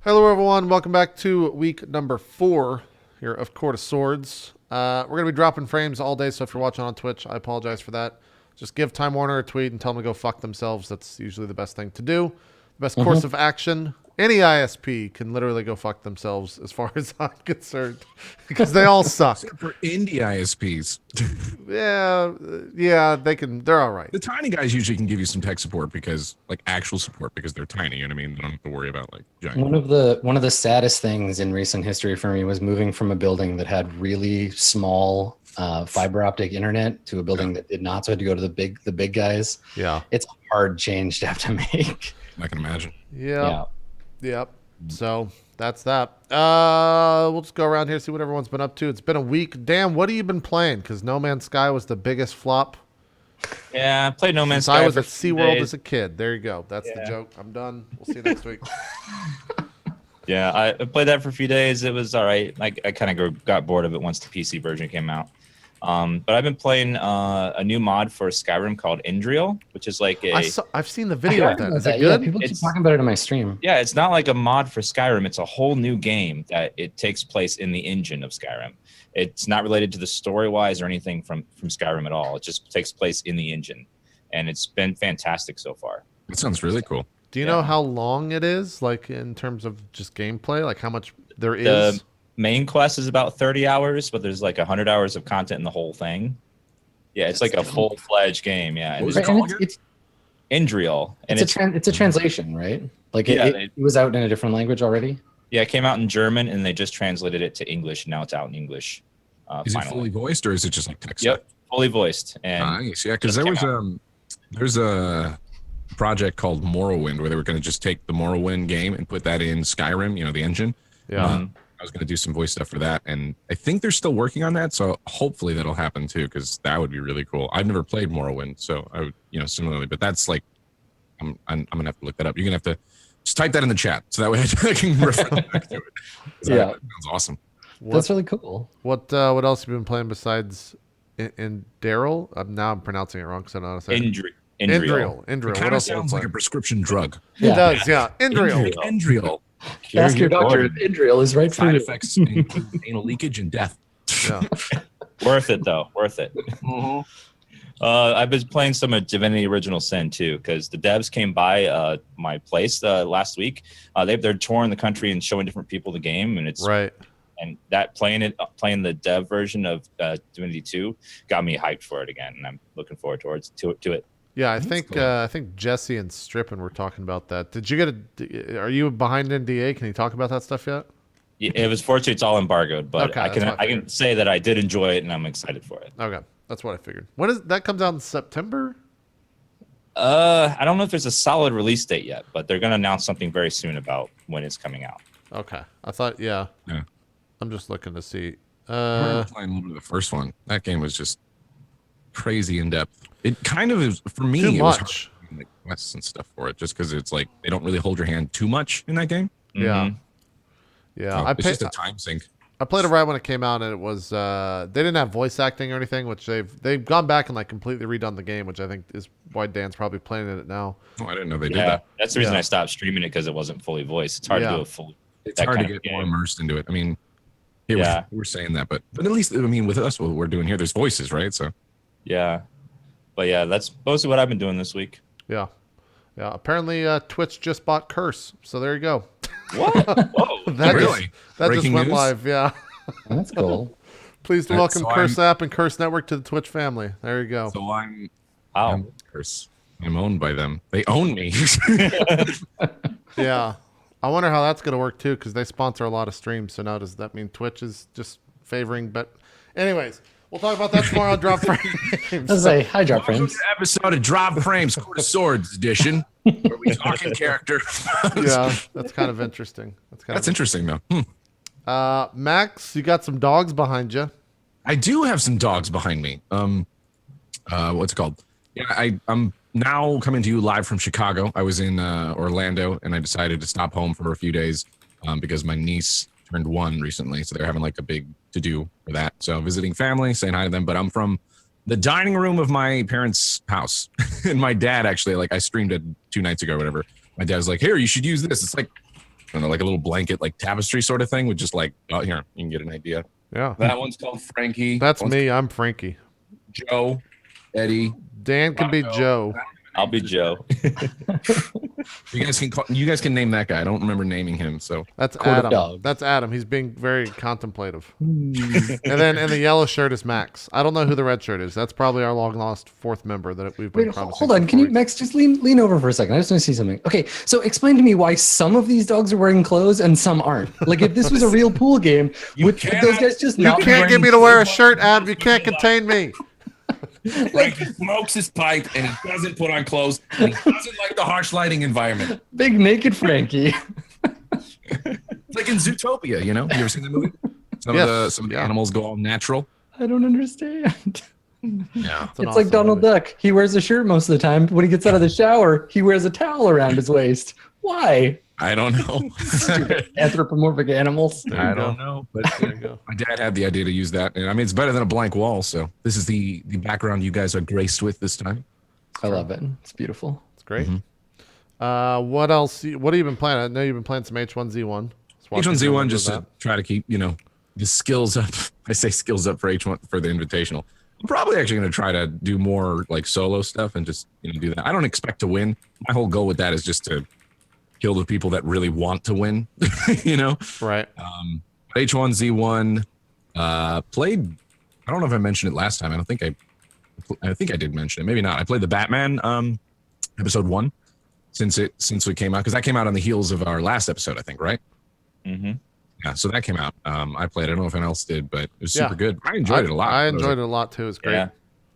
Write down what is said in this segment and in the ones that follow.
Hello, everyone. Welcome back to week number 4 here of Court of Swords. We're going to be dropping frames all day, so if you're watching on Twitch, I apologize for that. Just give Time Warner a tweet and tell them to go fuck themselves. That's usually the best thing to do. The best course of action. Any ISP can literally go fuck themselves as far as I'm concerned because they all suck. Except for indie ISPs. Yeah, they can. They're all right. The tiny guys usually can give you some tech support because, like, actual support because they're tiny. You know what I mean? They don't have to worry about like giant. One of the saddest things in recent history for me was moving from a building that had really small fiber optic internet to a building that did not. So I had to go to the big guys. Yeah, it's a hard change to have to make. I can imagine. Yeah. Yep. So that's that. We'll just go around here, see what everyone's been up to. It's been a week. Dan, what have you been playing? Because No Man's Sky was the biggest flop. Yeah, I played No Man's Sky. I was at SeaWorld as a kid. There you go. That's the joke. I'm done. We'll see you next week. Yeah, I played that for a few days. It was all right. I kind of got bored of it once the PC version came out. But I've been playing a new mod for Skyrim called Indriel, which is like I've seen the video of that. Is it good? Yeah, people keep talking about it on my stream. Yeah, it's not like a mod for Skyrim. It's a whole new game that it takes place in the engine of Skyrim. It's not related to the story-wise or anything from Skyrim at all. It just takes place in the engine, and it's been fantastic so far. That sounds really cool. Do you know how long it is, like in terms of just gameplay, like how much there is? The main quest is about 30 hours, but there's like 100 hours of content in the whole thing. Yeah, it's like a full-fledged game. Yeah, What was it called? It's Indriel, and it's a translation, right? Like it was out in a different language already. Yeah, it came out in German, and they just translated it to English, and now it's out in English. Is it fully voiced, or is it just like text? Yep, fully voiced. And nice. Yeah, because there's a project called Morrowind where they were going to just take the Morrowind game and put that in Skyrim, you know, the engine. Yeah. I was going to do some voice stuff for that, and I think they're still working on that, so hopefully that'll happen too, because that would be really cool. I've never played Morrowind, so I would, similarly, but that's like, I'm gonna have to look that up. You're gonna have to just type that in the chat, so that way I can refer back to it. Yeah, that sounds awesome. That's really cool. What else have you been playing besides in Daryl? Now I'm pronouncing it wrong because I don't know how to say it. Indriel. What Kind of else sounds like a prescription drug. It does, yeah. Indriel. Indriel. Ask your doctor. Indriel is right for Side you. effects include anal leakage and death. Yeah. Worth it though. Worth it. I've been playing some of Divinity Original Sin too, because the devs came by my place last week. They're touring the country and showing different people the game, and it's right. And that playing the dev version of Divinity 2 got me hyped for it again, and I'm looking forward to it. Yeah, I think Jesse and Strippin were talking about that. Did you are you behind NDA? Can you talk about that stuff yet? Yeah, it was fortunate it's all embargoed, but okay, I can say that I did enjoy it and I'm excited for it. Okay, that's what I figured. When is that comes out in September? I don't know if there's a solid release date yet, but they're gonna announce something very soon about when it's coming out. Okay, I thought yeah. I'm just looking to see. I remember playing a little bit of the first one. That game was just crazy in depth. It kind of is for me. Too it much. was hard, like quests and stuff for it, just because it's like they don't really hold your hand too much in that game. Yeah, yeah. It's just a time sink. I played it right when it came out, and it was they didn't have voice acting or anything, which they've gone back and like completely redone the game, which I think is why Dan's probably playing it now. Oh, I didn't know they did that. That's the reason I stopped streaming it, because it wasn't fully voiced. It's hard to do a full. It's hard to get more immersed into it. I mean. We're saying that, but at least, I mean, with us, what we're doing here, there's voices, right? So, yeah, but yeah, that's mostly what I've been doing this week. Yeah. Apparently, Twitch just bought Curse, so there you go. What? Whoa! that really? Just went live. Yeah. That's cool. Please welcome Curse App and Curse Network to the Twitch family. There you go. So I'm Curse. I'm owned by them. They own me. Yeah. I wonder how that's going to work, too, because they sponsor a lot of streams. So now does that mean Twitch is just favoring? But anyways, we'll talk about that tomorrow on Drop Frames. Let's say hi, Drop Frames. Episode of Drop Frames, Court of Swords edition, where we talk in character. Yeah, that's kind of interesting. That's interesting, though. Max, you got some dogs behind you. I do have some dogs behind me. What's it called? Yeah, I'm now coming to you live from Chicago. I was in Orlando, and I decided to stop home for a few days because my niece turned 1 recently, so they're having like a big to-do for that. So visiting family, saying hi to them, but I'm from the dining room of my parents' house. And my dad actually, like I streamed it 2 nights ago or whatever. My dad was like, here, you should use this. It's like I don't know, like a little blanket, like tapestry sort of thing with just like, oh, here, you can get an idea. Yeah. That one's called Frankie. That's That one's me. I'm Frankie. Joe, Eddie. Dan can be Rocco. Joe. I'll be Joe. You guys can name that guy. I don't remember naming him. So That's Court of Adam. dogs. That's Adam. He's being very contemplative. And then in the yellow shirt is Max. I don't know who the red shirt is. That's probably our long lost fourth member that we've been Wait, promising. hold on. for Can you, 4 weeks. Max, just lean over for a second? I just want to see something. Okay, so explain to me why some of these dogs are wearing clothes and some aren't. Like, if this was a real pool game, would those guys just You not be can't wearing get me to wear a shirt, Adam. You can't contain me. Frankie smokes his pipe and he doesn't put on clothes and he doesn't like the harsh lighting environment. big naked Frankie? It's like in Zootopia, you know? You ever seen that movie? Some Yes. of the animals go all natural. I don't understand. Yeah. It's an It's like awesome Donald movie. Duck. He wears a shirt most of the time. When he gets out of the shower, he wears a towel around his waist. Why? I don't know. Anthropomorphic animals. There you I go. don't know. But There you go. my dad had the idea to use that. And I mean, it's better than a blank wall. So this is the background you guys are graced with this time. I love it. It's beautiful. It's great. Mm-hmm. What else? What have you been playing? I know you've been playing some H1Z1. H1Z1 just to try to keep, the skills up. I say skills up for H1 for the Invitational. I'm probably actually going to try to do more like solo stuff and just do that. I don't expect to win. My whole goal with that is just to kill the people that really want to win. Right. H1Z1 played. I don't know if I mentioned it last time. I think I did mention it. Maybe not. I played the Batman episode 1 since it came out, because that came out on the heels of our last episode, I think, right? Mm-hmm. Yeah, so that came out. I played. I don't know if anyone else did, but it was super Yeah. good. I enjoyed it a lot. I enjoyed it a lot too. It's great. Yeah.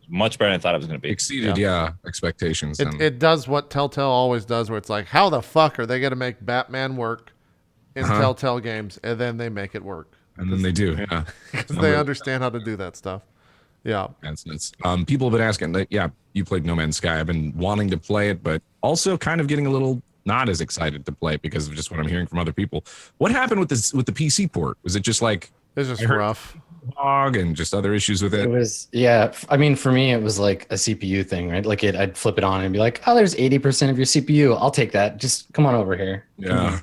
Much better than I thought it was going to be. Exceeded, expectations. It does what Telltale always does, where it's like, how the fuck are they going to make Batman work in Telltale games, and then they make it work and then they do, yeah. because they understand how to do that stuff. Yeah. That's nuts. People have been asking, like, yeah, you played No Man's Sky. I've been wanting to play it, but also kind of getting a little not as excited to play because of just what I'm hearing from other people. What happened with the PC port? Was it just like It's just I heard- rough. log and just other issues with It it? was, yeah. I mean, for me, it was like a CPU thing, right? Like I'd flip it on and be like, "Oh, there's 80% of your CPU. I'll take that. Just come on over here." Yeah.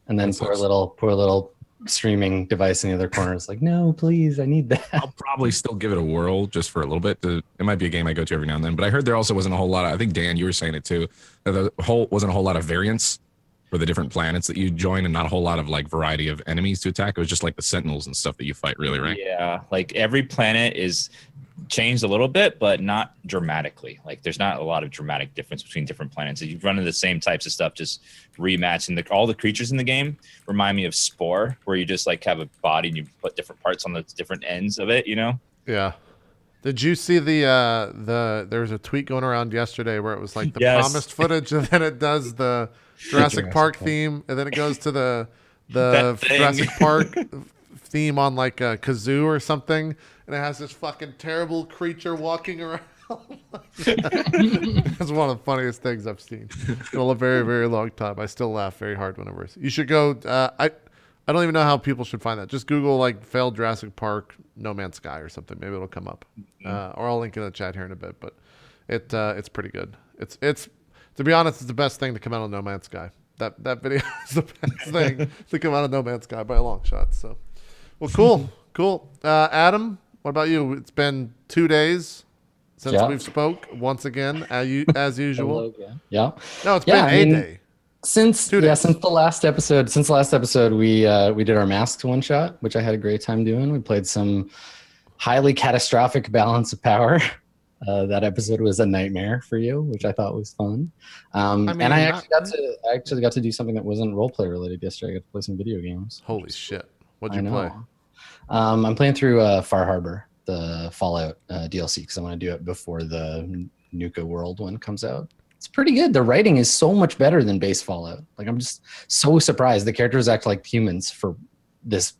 And then That poor sucks. little streaming device in the other corner is like, "No, please, I need that." I'll probably still give it a whirl just for a little bit. It might be a game I go to every now and then, but I heard there also wasn't a whole lot of, I think Dan, you were saying it too, that wasn't a whole lot of variance for the different planets that you join and not a whole lot of like variety of enemies to attack. It was just like the sentinels and stuff that you fight, really, right? Yeah, like every planet is changed a little bit, but not dramatically. Like there's not a lot of dramatic difference between different planets. You run into the same types of stuff, just rematching. All the creatures in the game remind me of Spore, where you just like have a body and you put different parts on the different ends of it, Yeah. Did you see there was a tweet going around yesterday where it was like the Yes. promised footage, and then it does the Jurassic Park theme, and then it goes to the That thing. Jurassic Park theme on like a kazoo or something, and it has this fucking terrible creature walking around. It's one of the funniest things I've seen in a very, very long time. I still laugh very hard whenever you should go. I don't even know how people should find that. Just Google like failed Jurassic Park No Man's Sky or something. Maybe it'll come up. Or I'll link in the chat here in a bit. But it's pretty good. It's to be honest, it's the best thing to come out of No Man's Sky. That video is the best thing to come out of No Man's Sky by a long shot. So, well, cool. Adam, what about you? It's been 2 days since we've spoke once again, as usual. Yeah. No, it's Yeah, been I a mean, day. Since 2 days. the last episode, we did our Masks one shot, which I had a great time doing. We played some highly catastrophic Balance of Power. That episode was a nightmare for you, which I thought was fun. And I actually got to do something that wasn't role play related yesterday. I got to play some video games. Holy shit! What'd I you know. play? I'm playing through Far Harbor, the Fallout DLC, because I want to do it before the Nuka World one comes out. It's pretty good. The writing is so much better than base Fallout. Like, I'm just so surprised. The characters act like humans for this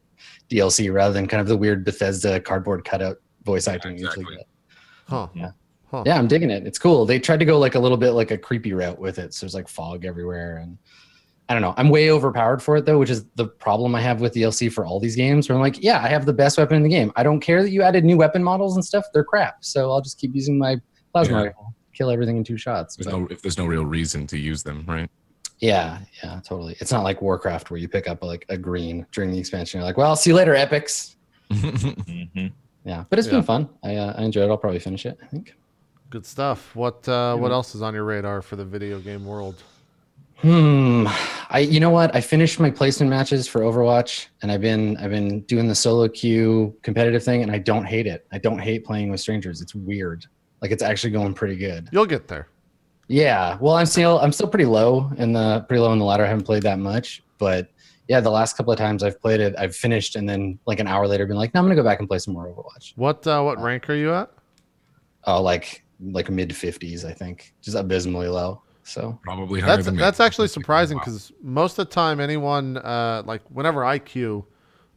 DLC rather than kind of the weird Bethesda cardboard cutout voice acting you usually get. Huh? Yeah. Huh. Yeah, I'm digging it. It's cool. They tried to go like a little bit like a creepy route with it. So there's like fog everywhere, and I don't know. I'm way overpowered for it though, which is the problem I have with DLC for all these games. Where I'm like, yeah, I have the best weapon in the game. I don't care that you added new weapon models and stuff. They're crap. So I'll just keep using my plasma rifle, kill everything in 2 shots. If there's no real reason to use them, right? Yeah, yeah, totally. It's not like Warcraft where you pick up like a green during the expansion. You're like, well, see you later, epics. Hmm. Yeah, but it's Yeah. been fun. I enjoyed it. I'll probably finish it, I think. Good stuff. What else is on your radar for the video game world? You know what? I finished my placement matches for Overwatch, and I've been doing the solo queue competitive thing, and I don't hate it. I don't hate playing with strangers. It's weird. Like it's actually going pretty good. You'll get there. Yeah. Well, I'm still pretty low in the ladder. I haven't played that much, but yeah, the last couple of times I've played it, I've finished, and then like an hour later, been like, no, I'm gonna go back and play some more Overwatch. What rank are you at? Oh, like mid 50s, I think, just abysmally low. So Probably higher than me. That's actually surprising because most of the time, anyone like whenever I queue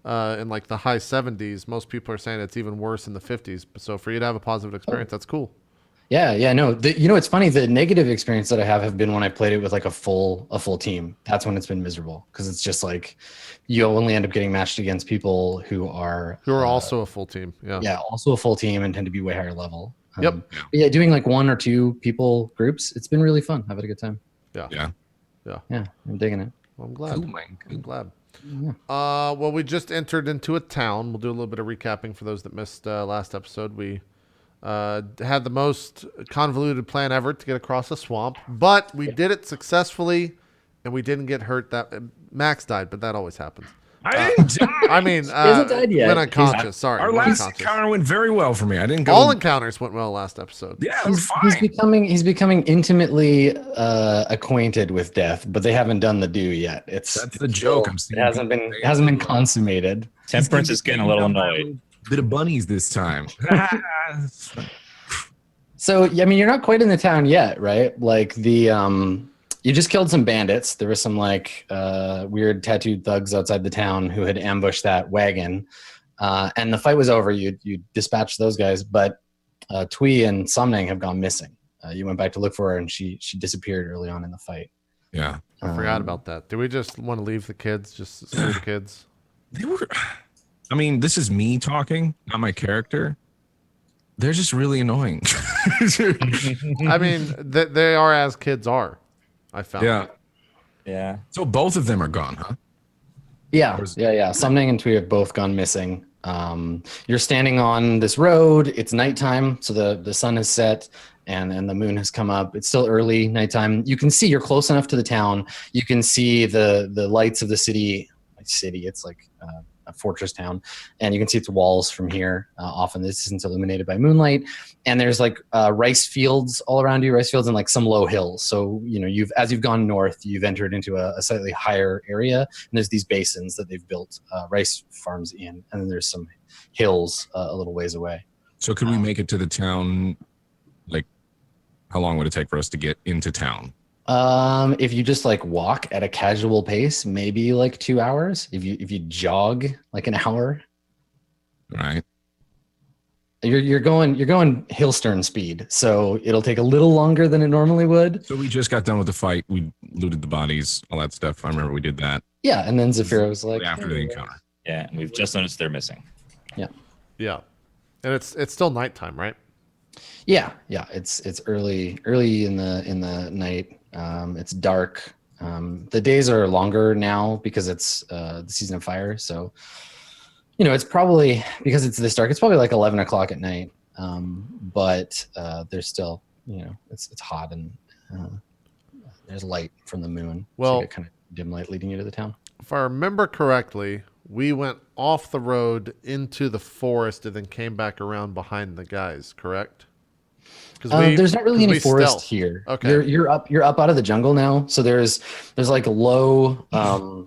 in like the high 70s, most people are saying it's even worse in the 50s. So for you to have a positive experience, that's cool. yeah, no. It's funny. The negative experience that I have been when I played it with like a full team. That's when it's been miserable because it's just like you only end up getting matched against people who are Also a full team. Yeah. yeah, also a full team and tend to be way higher level. Yep. But yeah, doing like 1 or 2 people groups, it's been really fun. I've had a good time. Yeah. Yeah, I'm digging it. Well, I'm glad. Cool, man. I'm glad. Yeah. Well, we just entered into a town. We'll do a little bit of recapping for those that missed last episode. We had the most convoluted plan ever to get across a swamp, but we did it successfully, and we didn't get hurt. That Max died, but that always happens. I didn't die. I mean, hasn't died yet. went unconscious. Sorry, Our went last unconscious. encounter went very well for me. I didn't go. All encounters went well last episode. Yeah, it was He's fine. becoming intimately acquainted with death, but they haven't done the do yet. That's the joke. I'm It seeing. hasn't been consummated. Temperance is getting a little annoyed. Bit of bunnies this time. So, I mean, you're not quite in the town yet, right? Like you just killed some bandits. There were some like weird tattooed thugs outside the town who had ambushed that wagon, and the fight was over. You dispatched those guys, but Twee and Somnang have gone missing. You went back to look for her, and she disappeared early on in the fight. Yeah. I forgot about that. Do we just want to leave the kids? Just screw the kids? They were. I mean, this is me talking, not my character. They're just really annoying. I mean, they are as kids are. I found. Yeah. Yeah. So both of them are gone, huh? Yeah. Somnang and Twee have both gone missing. You're standing on this road. It's nighttime, so the sun has set and the moon has come up. It's still early nighttime. You can see you're close enough to the town. You can see the lights of the city. It's like a fortress town, and you can see its walls from here. Often this isn't illuminated by moonlight, and there's like rice fields all around you, rice fields and like some low hills. So as you've gone north, you've entered into a slightly higher area, and there's these basins that they've built rice farms in, and then there's some hills a little ways away. So could we make it to the town? Like, how long would it take for us to get into town? If you just like walk at a casual pace, maybe like 2 hours. If you jog like an hour, Right. you're going Hillstern speed, so it'll take a little longer than it normally would. So we just got done with the fight. We looted the bodies, all that stuff. I remember we did that Yeah, and then Zafira was like, after the encounter. Yeah. And we've just noticed they're missing. Yeah, and it's still nighttime, right? yeah, it's early in the night. It's dark. The days are longer now because it's the season of fire. So, it's probably because it's this dark. It's probably like 11 o'clock at night. But there's still, it's hot and there's light from the moon. Well- so you get kind of dim light leading you to the town. If I remember correctly, we went off the road into the forest and then came back around behind the guys. Correct? There's not really any forest stealth. here. Okay. You're up out of the jungle now. So there's like low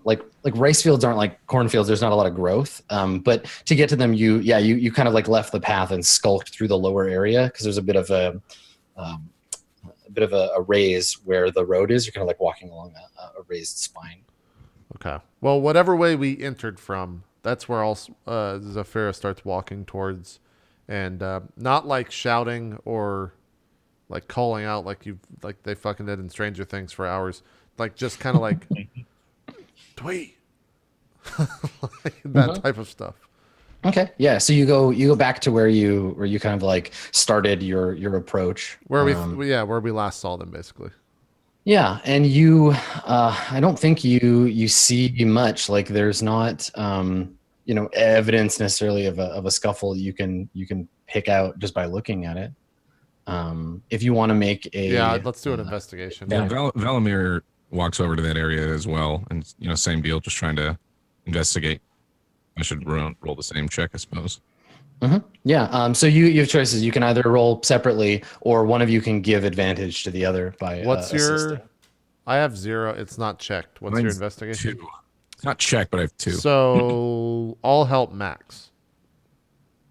like rice fields aren't like cornfields. There's not a lot of growth. But to get to them, you kind of like left the path and skulked through the lower area because there's a bit of a raise where the road is. You're kind of like walking along a raised spine. Okay. Well, whatever way we entered from, that's where Zafira starts walking towards, and not like shouting or like calling out like they fucking did in Stranger Things for hours. Like just kind of like Twee, like that type of stuff. Okay. Yeah. So you go back to where you kind of like started your approach. Where we last saw them basically. Yeah, and you, I don't think you see much. Like there's not, evidence necessarily of a scuffle you can pick out just by looking at it. If you want to make Yeah, a, let's do an investigation. Yeah, Valamir walks over to that area as well, and same deal, just trying to investigate. I should roll the same check, I suppose. yeah. So you have choices. You can either roll separately, or one of you can give advantage to the other by What's assisting. your? I have 0. It's not checked. What's your Mine's investigation? 2. It's not check, but I have 2. So all help Max.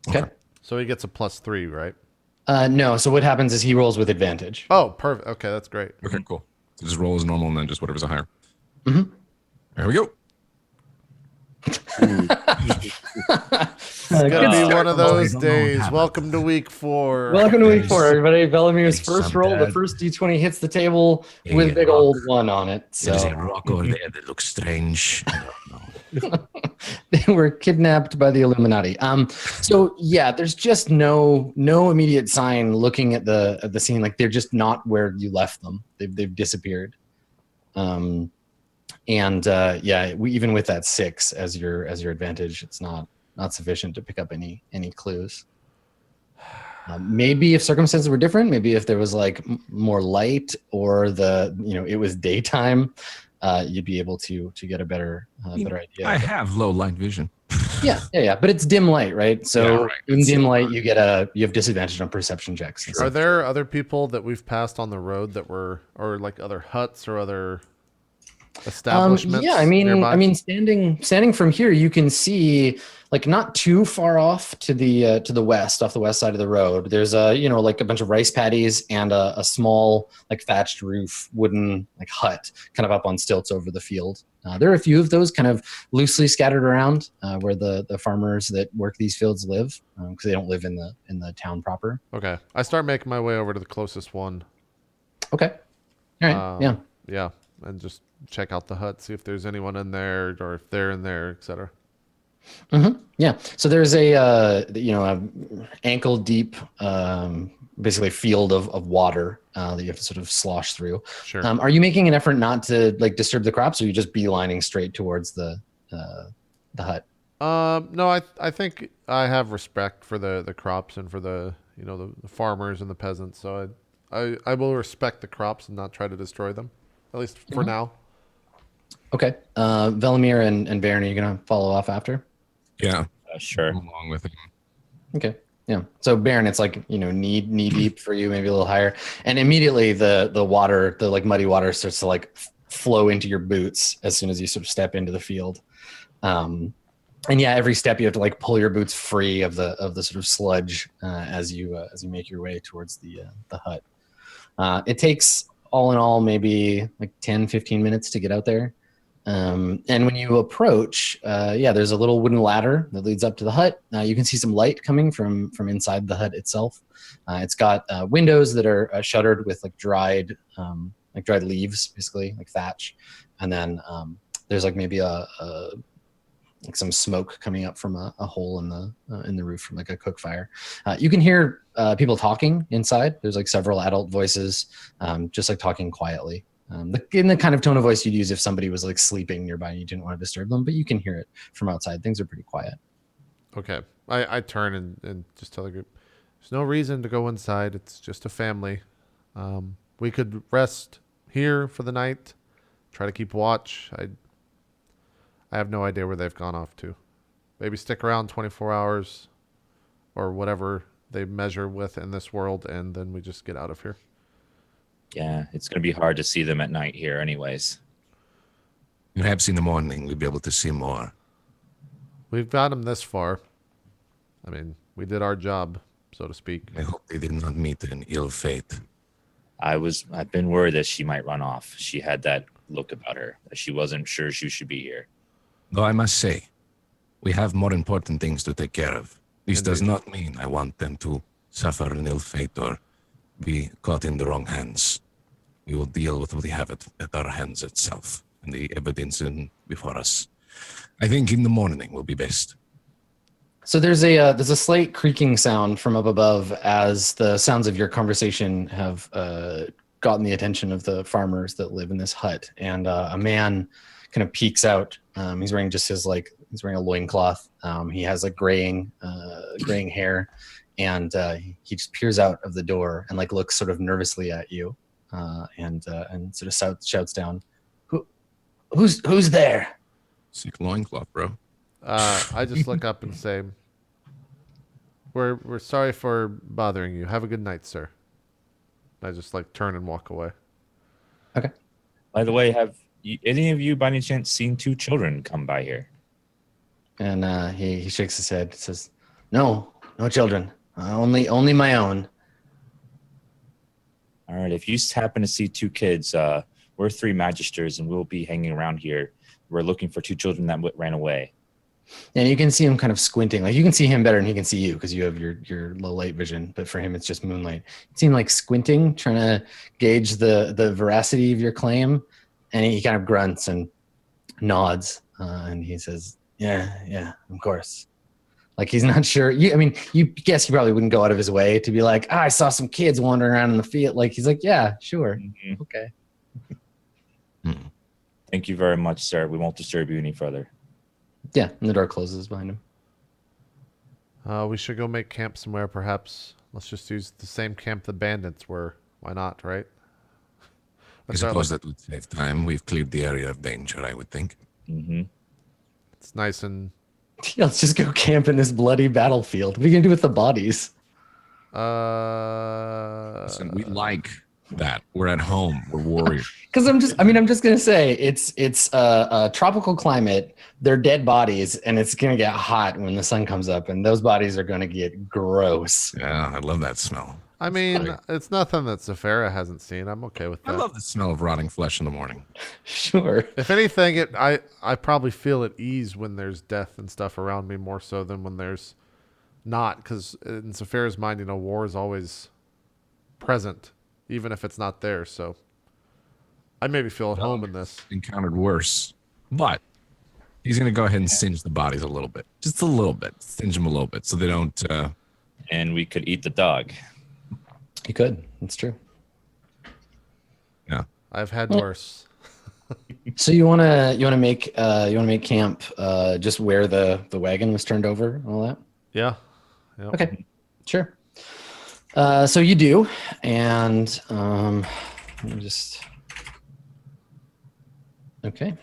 Okay. So he gets a +3, right? No. So what happens is he rolls with advantage. Oh, perfect. Okay, that's great. Okay, cool. So just roll as normal, and then just whatever's a higher. Mhm. There we go. It's gonna be one of those days. Welcome to week 4. Welcome to week 4, everybody. Velamir's Thanks, first I'm roll, the dead. first D20 hits the table with a big rock. old 1 on it. There's a So rock over there that looks strange. I don't know. they were kidnapped by the Illuminati. So yeah, there's just no immediate sign looking at the scene. Like they're just not where you left them. They've disappeared. Even with that 6 as your advantage, it's not sufficient to pick up any clues. Maybe if circumstances were different, maybe if there was like more light or it was daytime, you'd be able to get a better idea. I have low light vision. Yeah. But it's dim light, right? So Yeah, right. in It's dim light, you have disadvantage on perception checks. Are there other people that we've passed on the road that were, or like other huts or other establishments? Yeah, I nearby? mean, standing from here, you can see like not too far off to the west, off the west side of the road. There's like a bunch of rice paddies and a small like thatched roof wooden like hut kind of up on stilts over the field. There are a few of those kind of loosely scattered around where the farmers that work these fields live because they don't live in the town proper. Okay, I start making my way over to the closest one. Okay, all right, Yeah, and just check out the hut, see if there's anyone in there or if they're in there, etc. Yeah. So there's a ankle deep, basically field of water that you have to sort of slosh through. Sure. Are you making an effort not to like disturb the crops, or are you just beelining straight towards the hut? No, I think I have respect for the crops and for the farmers and the peasants. So I will respect the crops and not try to destroy them, at least for now. Okay. Velimir and Baron, are you gonna follow off after? Yeah, Sure. I'm along with him. Okay. Yeah. So Baron, it's like knee deep for you, maybe a little higher, and immediately the water, the like muddy water, starts to like flow into your boots as soon as you sort of step into the field. And yeah, every step you have to like pull your boots free of the sort of sludge as you make your way towards the hut. It takes all in all maybe like 10-15 minutes to get out there. And when you approach, there's a little wooden ladder that leads up to the hut. You can see some light coming from inside the hut itself. It's got windows that are shuttered with like dried leaves, basically like thatch, and then there's like maybe like some smoke coming up from a hole in the roof from like a cook fire. You can hear people talking inside. There's like several adult voices, just like talking quietly. In the kind of tone of voice you'd use if somebody was like sleeping nearby and you didn't want to disturb them, but you can hear it from outside. Things are pretty quiet. Okay. I turn and just tell the group, there's no reason to go inside. It's just a family. We could rest here for the night, try to keep watch. I have no idea where they've gone off to. Maybe stick around 24 hours or whatever they measure with in this world, and then we just get out of here. Yeah, it's going to be hard to see them at night here anyways. Perhaps in the morning we'll be able to see more. We've got them this far. I mean, we did our job, so to speak. I hope they did not meet an ill fate. I've been worried that she might run off. She had that look about her, that she wasn't sure she should be here. Though I must say, we have more important things to take care of. This does not mean I want them to suffer an ill fate or be caught in the wrong hands. We will deal with what we have at our hands itself and the evidence before us. I think in the morning will be best. So there's a slight creaking sound from up above as the sounds of your conversation have gotten the attention of the farmers that live in this hut, and a man kind of peeks out. He's wearing just his he's wearing a loincloth. He has like graying hair, and he just peers out of the door and like looks sort of nervously at you, and sort of shouts down, "Who's there?" Sick loincloth, bro. I just look up and say, "We're sorry for bothering you. Have a good night, sir." I just like turn and walk away. Okay. By the way, have any of you by any chance seen two children come by here? And he shakes his head. Says, "No children. Only my own." All right. If you happen to see two kids, we're 3 magisters, and we'll be hanging around here. We're looking for 2 children that ran away. And you can see him kind of squinting. Like you can see him better than he can see you because you have your low light vision. But for him, it's just moonlight. You see him like squinting, trying to gauge the veracity of your claim. And he kind of grunts and nods. And he says, yeah, of course. Like he's not sure. You guess he probably wouldn't go out of his way to be like, I saw some kids wandering around in the field. Like he's like, yeah, sure. Mm-hmm. Okay. Thank you very much, sir. We won't disturb you any further. Yeah, and the door closes behind him. We should go make camp somewhere, perhaps. Let's just use the same camp the bandits were. Why not, right? I suppose that would save time. We've cleared the area of danger, I would think. Mm-hmm. It's nice and... Yeah, let's just go camp in this bloody battlefield. What are you going to do with the bodies? Listen, we like that. We're at home. We're warriors. Because I'm just going to say it's a tropical climate. They're dead bodies, and it's going to get hot when the sun comes up, and those bodies are going to get gross. Yeah, I love that smell. I mean, it's nothing that Zafira hasn't seen. I'm okay with that. I love the smell of rotting flesh in the morning. Sure. If anything, I probably feel at ease when there's death and stuff around me more so than when there's not. Because in Zafira's mind, war is always present, even if it's not there. So I maybe feel at home in this. Encountered worse, but he's going to go ahead and singe the bodies a little bit. Just a little bit. Singe them a little bit so they don't... And we could eat the dog. You could. That's true. Yeah. I've had worse. So you wanna make camp just where the wagon was turned over and all that? Yeah. Yep. Okay. Sure. So you do, and let me just okay.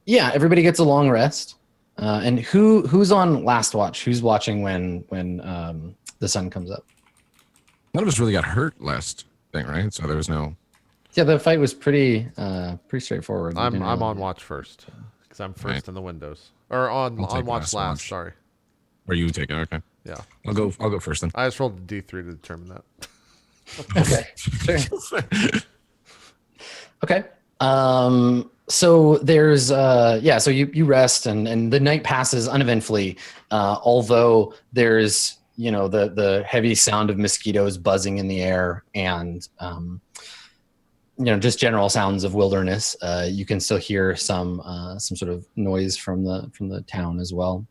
Yeah, everybody gets a long rest. And who's on last watch? Who's watching when the sun comes up? None of us really got hurt last thing, right? So there was no... Yeah, the fight was pretty straightforward. I'm on watch first because I'm first in the windows, or on watch last. Sorry. Are you taking? Okay. Yeah. I'll go first then. I just rolled a D3 to determine that. Okay. Sure. Okay. So there's so you rest and the night passes uneventfully, although there's the heavy sound of mosquitoes buzzing in the air and just general sounds of wilderness. You can still hear some sort of noise from the town as well.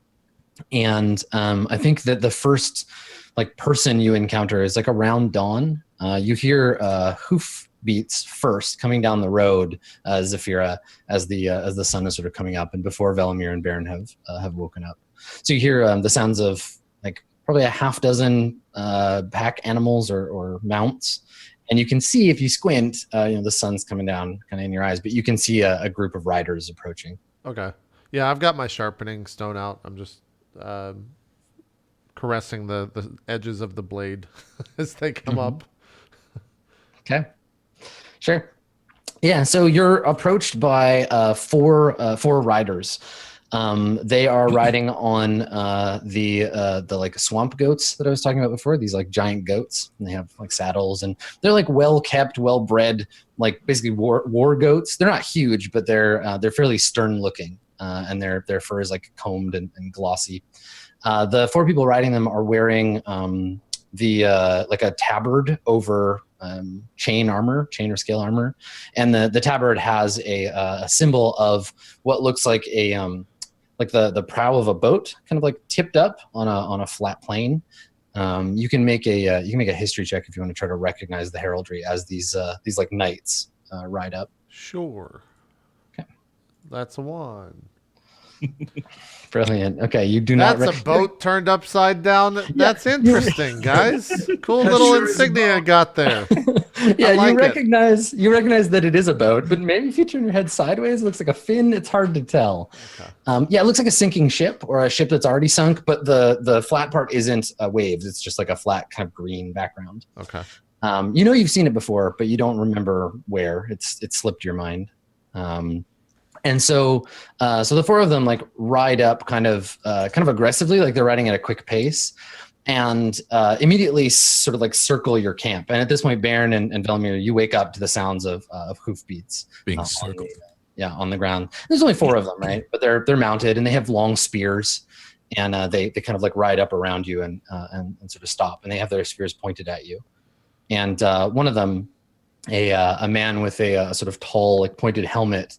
And I think that the first person you encounter is around dawn. You hear hoof beats first coming down the road, Zafira, as the sun is sort of coming up, and before Velimir and Baron have woken up. So you hear the sounds of probably a half dozen pack animals or mounts, and you can see if you squint, the sun's coming down kind of in your eyes, but you can see a group of riders approaching. Okay. Yeah, I've got my sharpening stone out. I'm just caressing the edges of the blade as they come up. Okay. Sure. Yeah. So you're approached by four riders. They are riding on the swamp goats that I was talking about before. These giant goats, and they have saddles, and they're well kept, well bred, basically war goats. They're not huge, but they're fairly stern looking, and their fur is combed and glossy. The 4 people riding them are wearing a tabard over chain or scale armor, and the tabard has a symbol of what looks like the prow of a boat, kind of tipped up on a flat plane, You can make a history check if you want to try to recognize the heraldry as these like knights ride up. Sure. Okay. That's a 1. Brilliant. Okay, you do not. That's a boat turned upside down. That's interesting, guys. Cool little sure is a insignia you got there. Yeah, I like you it. recognize that it is a boat, but maybe if you turn your head sideways, it looks like a fin. It's hard to tell. Okay. Yeah, it looks like a sinking ship or a ship that's already sunk, but the flat part isn't waves. It's just like a flat kind of green background. Okay. You've seen it before, but you don't remember where. It slipped your mind. And so the 4 of them like ride up kind of aggressively, like they're riding at a quick pace, and immediately sort of like circle your camp. And at this point, Baron and Velimir, you wake up to the sounds of hoofbeats Being circled. on the ground. There's only 4 of them, right? But they're mounted and they have long spears, and they kind of like ride up around you and sort of stop, and they have their spears pointed at you. And one of them, a man with a sort of tall, like pointed helmet.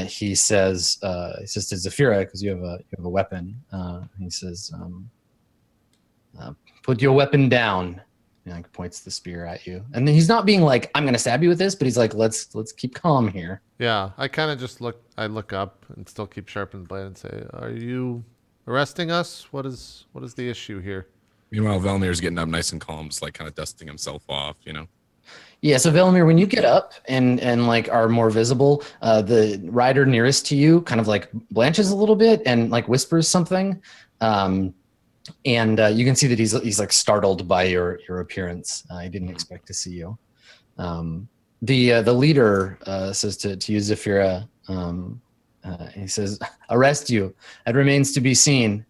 He says to Zafira, because you have a weapon. He says, "Put your weapon down." And like points the spear at you, and then he's not being like, "I'm going to stab you with this," but he's like, "Let's keep calm here." Yeah, I kind of just look up and still keep sharpening the blade and say, "Are you arresting us? What is the issue here?" Meanwhile, Velmir's getting up nice and calm, just like kind of dusting himself off, Yeah, so Velimir, when you get up and like are more visible, the rider nearest to you kind of like blanches a little bit and like whispers something, and you can see that he's like startled by your appearance. He didn't expect to see you. The leader says to you, Zafira, he says, "Arrest you. It remains to be seen."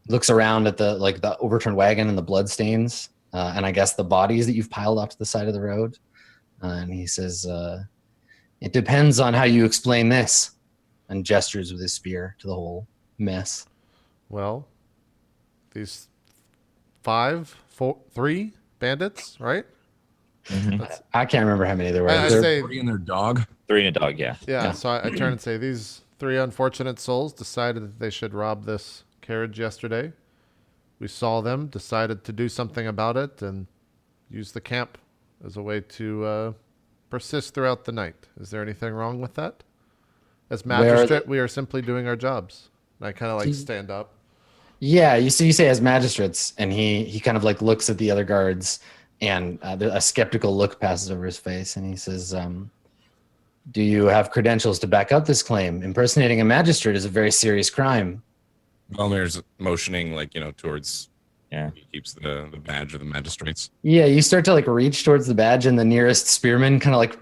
Looks around at the overturned wagon and the blood stains, and I guess the bodies that you've piled off to the side of the road. And he says, "It depends on how you explain this," and gestures with his spear to the whole mess. Well, these 3 bandits, right? Mhm. I can't remember how many there were. I There- say, 3 and their dog. 3 and a dog, yeah. yeah. So I turn and say, these 3 unfortunate souls decided that they should rob this carriage yesterday. We saw them, decided to do something about it, and use the camp as a way to persist throughout the night. Is there anything wrong with that? As magistrate, we are simply doing our jobs. And I kind of like stand up. Yeah, you say as magistrates, and he kind of like looks at the other guards, and a skeptical look passes over his face, and he says, "Do you have credentials to back up this claim? Impersonating a magistrate is a very serious crime." Velmir's motioning towards. Yeah. He keeps the badge of the magistrates. Yeah, you start to like reach towards the badge, and the nearest spearman kind of like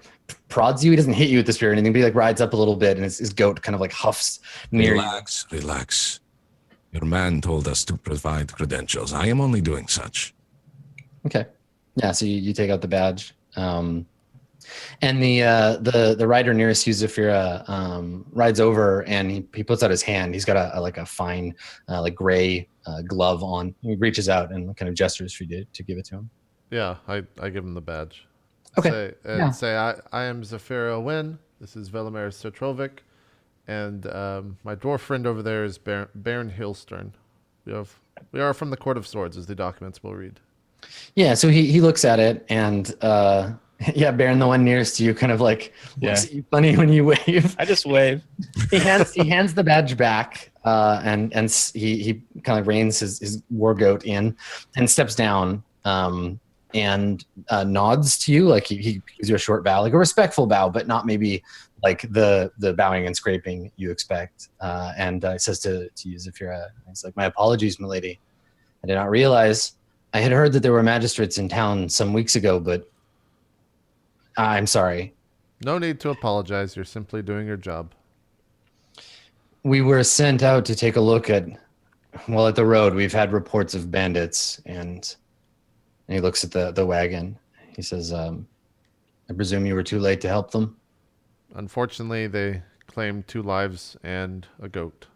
prods you. He doesn't hit you with the spear or anything, but he like rides up a little bit, and his goat kind of like huffs near you. Relax. Your man told us to provide credentials. I am only doing such. Okay. Yeah, so you take out the badge. And the rider nearest you, Zafira, rides over, and he puts out his hand. He's got a fine like gray glove on. He reaches out and kind of gestures for you to give it to him. Yeah, I give him the badge. Okay. Say, I am Zafira Wynn. This is Velimir Sertrovic. And my dwarf friend over there is Baron Hillstern. We are from the Court of Swords, as the documents will read. Yeah, so he looks at it, and yeah, Baron, the one nearest to you, kind of like looks at you funny when you wave. I just wave. He hands the badge back, and he kind of reins his war goat in and steps down, and nods to you, like he gives you a short bow, like a respectful bow, but not maybe like the bowing and scraping you expect. And he says to you, Zafira, he's like, "My apologies, milady. I did not realize. I had heard that there were magistrates in town some weeks ago, but I'm sorry." No need to apologize. You're simply doing your job. "We were sent out to take a look at the road. We've had reports of bandits," and he looks at the wagon. He says, "I presume you were too late to help them?" Unfortunately, they claimed 2 lives and a goat.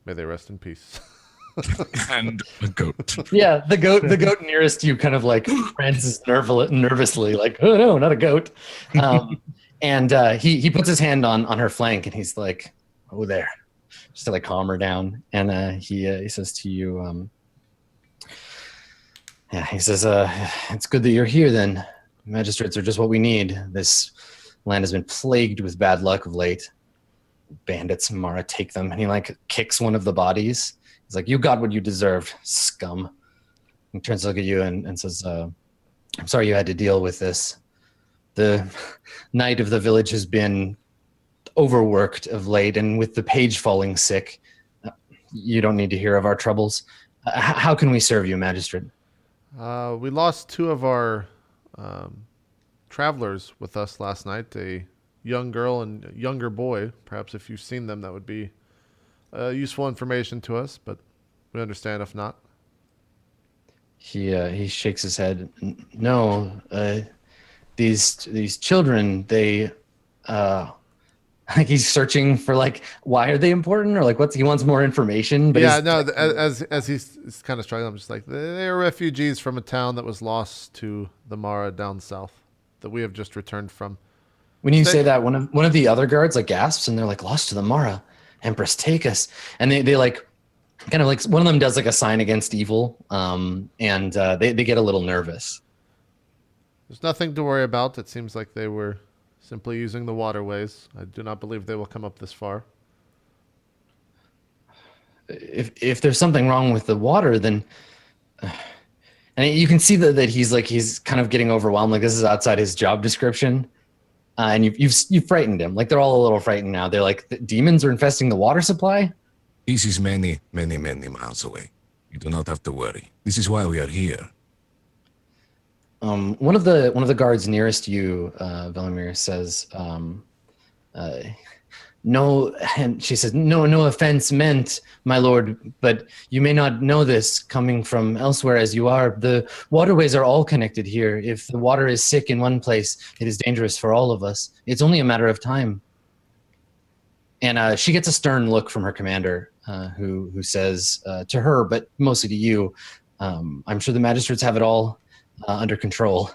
May they rest in peace. And a goat. Yeah, the goat nearest you kind of like prances nervously, like, "Oh no, not a goat." And he puts his hand on her flank, and he's like, "Oh, there," just to like calm her down. And he says to you, Yeah, he says, it's good that you're here then. Magistrates are just what we need. This land has been plagued with bad luck of late. Bandits, Mara, take them. And he like kicks one of the bodies. He's like, you got what you deserved, scum. He turns to look at you and says, I'm sorry you had to deal with this. The knight of the village has been overworked of late, and with the page falling sick, you don't need to hear of our troubles. How can we serve you, magistrate? We lost two of our travelers with us last night, a young girl and a younger boy. Perhaps if you've seen them, that would be useful information to us, but we understand if not. He shakes his head. No, these children, they like he's searching for like why are they important, or like what's he wants more information. But Yeah, no, as he's kind of struggling, I'm just like, they're refugees from a town that was lost to the Mara down south that we have just returned from. when you say that, one of the other guards like gasps, and they're like, lost to the Mara, Empress, take us. And they like kind of like one of them does like a sign against evil, and they get a little nervous. There's nothing to worry about. It seems like they were simply using the waterways. I do not believe they will come up this far. If there's something wrong with the water, then and you can see that he's kind of getting overwhelmed. Like this is outside his job description, and you've frightened him. Like they're all a little frightened now. They're like, the demons are infesting the water supply. This is many, many, many miles away. You do not have to worry. This is why we are here. One of the guards nearest you, Velimir, says, no, and she says, no offense meant, my lord, but you may not know this coming from elsewhere as you are. The waterways are all connected here. If the water is sick in one place, it is dangerous for all of us. It's only a matter of time. And she gets a stern look from her commander, who says to her, but mostly to you, I'm sure the magistrates have it all under control.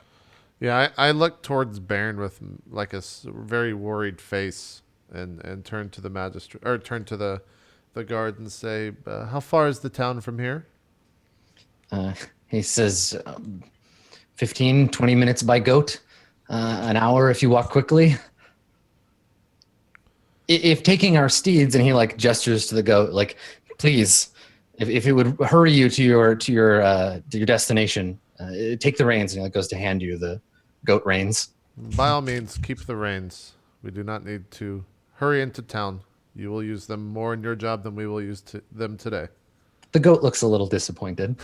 Yeah, I look towards Baron with like a very worried face, and turn to the magistrate, or turn to the guard and say, "How far is the town from here?" He says, 15, 20 minutes by goat, an hour if you walk quickly. If taking our steeds, and he like gestures to the goat, like, please, if it would hurry you to your destination, take the reins. And he goes to hand you the goat reins. By all means, keep the reins. We do not need to hurry into town. You will use them more in your job than we will use them today. The goat looks a little disappointed.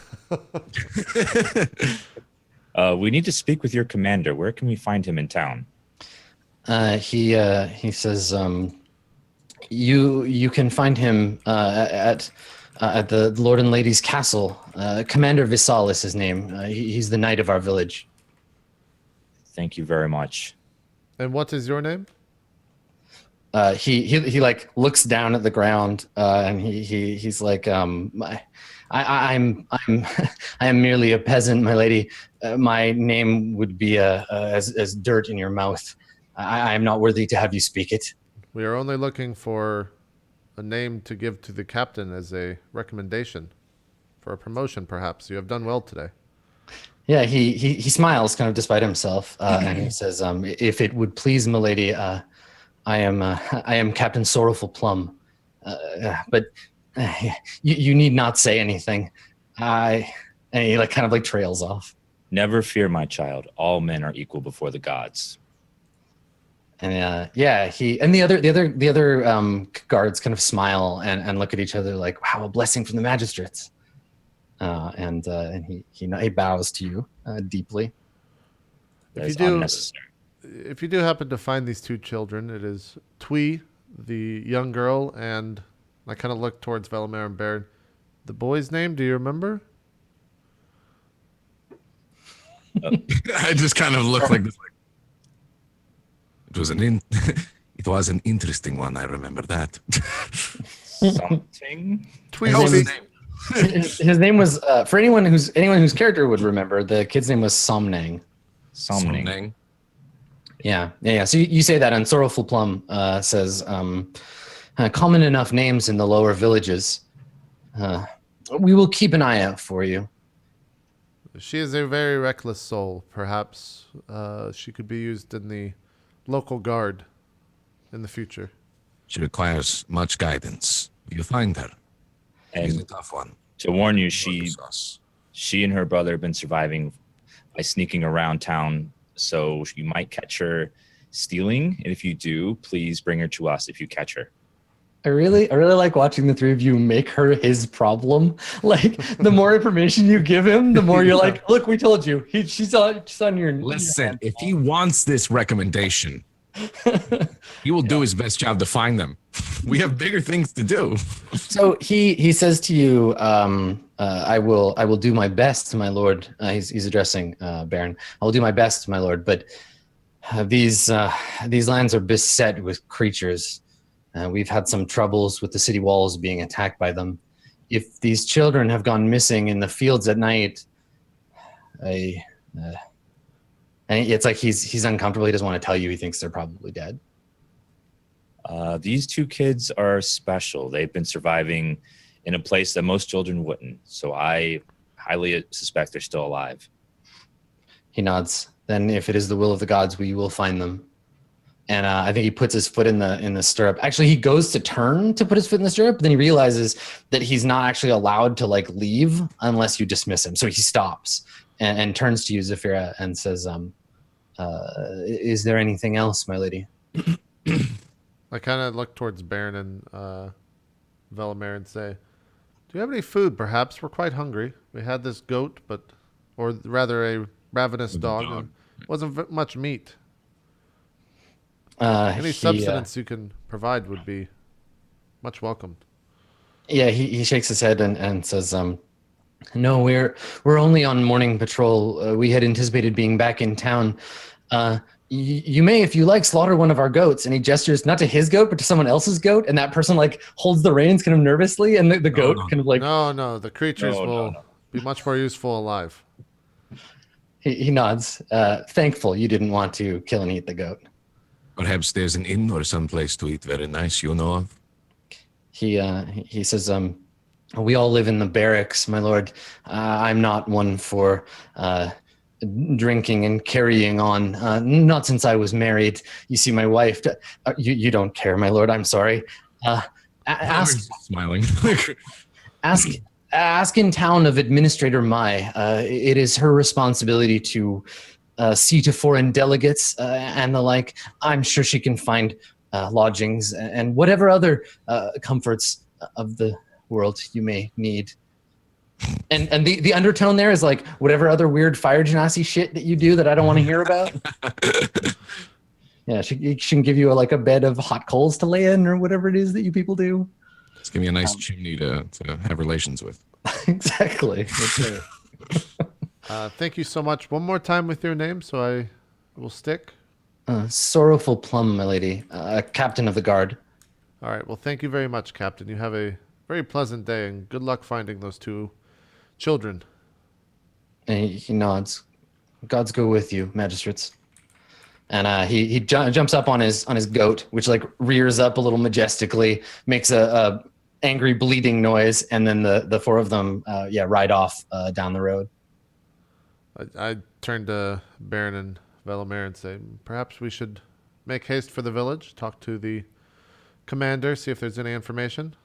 We need to speak with your commander. Where can we find him in town? He says, you can find him at the Lord and Lady's castle. Commander Visal is his name. He's the knight of our village. Thank you very much. And what is your name? He like looks down at the ground, and he's like, I am merely a peasant, my lady. My name would be as dirt in your mouth. I am not worthy to have you speak it. We are only looking for a name to give to the captain as a recommendation for a promotion, perhaps. You have done well today. Yeah, he smiles kind of despite himself, and he says, if it would please milady, I am Captain Sorrowful Plum, but you need not say anything. And he like kind of like trails off. Never fear, my child. All men are equal before the gods. And yeah, he and the other guards kind of smile and look at each other like, wow, a blessing from the magistrates. And he bows to you deeply. If you do happen to find these two children, it is Twee, the young girl, and I kind of look towards Velimir and Baron. The boy's name, do you remember? I just kind of look like this. Like, it was an interesting one. I remember that. Something. His name was for anyone whose character would remember. The kid's name was Somnang. Somnang. Yeah. So you say that, and Sorrowful Plum says, common enough names in the lower villages. We will keep an eye out for you. She is a very reckless soul. Perhaps she could be used in the local guard in the future. She requires much guidance. You find her. She's a And tough one. to warn you, Sauce. she and her brother have been surviving by sneaking around town, so you might catch her stealing. And if you do, please bring her to us if you catch her. I really like watching the three of you make her his problem. Like the more information you give him, the more you're like, look, we told you. She's on your. Listen, if he wants this recommendation, he will do his best job to find them. We have bigger things to do. So he says to you, I will do my best, my lord. He's addressing Baron. I will do my best, my lord. But these lands are beset with creatures. We've had some troubles with the city walls being attacked by them. If these children have gone missing in the fields at night, and it's like he's uncomfortable. He doesn't want to tell you. He thinks they're probably dead. These two kids are special. They've been surviving in a place that most children wouldn't. So I highly suspect they're still alive. He nods. Then if it is the will of the gods, we will find them. And I think he puts his foot in the stirrup. Actually, he goes to turn to put his foot in the stirrup, but then he realizes that he's not actually allowed to like leave unless you dismiss him. So he stops and turns to you, Zafira, and says, is there anything else, my lady? I kind of look towards Baron and Velimir and say, do you have any food, perhaps? We're quite hungry. We had this goat, or rather a ravenous dog. It wasn't much meat. Any substance you can provide would be much welcomed. Yeah, he shakes his head and says, no, we're only on morning patrol. We had anticipated being back in town. You may, if you like, slaughter one of our goats. And he gestures not to his goat, but to someone else's goat. And that person like holds the reins kind of nervously. And the goat kind of like... No, the creatures will be much more useful alive. He nods. Thankful you didn't want to kill and eat the goat. Perhaps there's an inn or someplace to eat very nice you know of. He says, we all live in the barracks, my lord. I'm not one for drinking and carrying on. Not since I was married. You see, my wife. You don't care, my lord. I'm sorry. Ask. Smiling. Ask in town of Administrator Mai. It is her responsibility to see to foreign delegates and the like. I'm sure she can find lodgings and whatever other comforts of the world you may need. And the undertone there is like whatever other weird fire genasi shit that you do that I don't want to hear about. Yeah, she can give you a bed of hot coals to lay in or whatever it is that you people do. Just give me a nice chimney to have relations with. Exactly. That's right. Thank you so much. One more time with your name, so I will stick. Sorrowful Plum, my lady. Captain of the guard. All right. Well, thank you very much, Captain. You have a very pleasant day, and good luck finding those two children. And he nods. Gods go with you, magistrates. And he jumps up on his goat, which like rears up a little majestically, makes a angry bleeding noise, and then the four of them ride off down the road. I turn to Baron and Velimir and say, perhaps we should make haste for the village, talk to the commander, see if there's any information.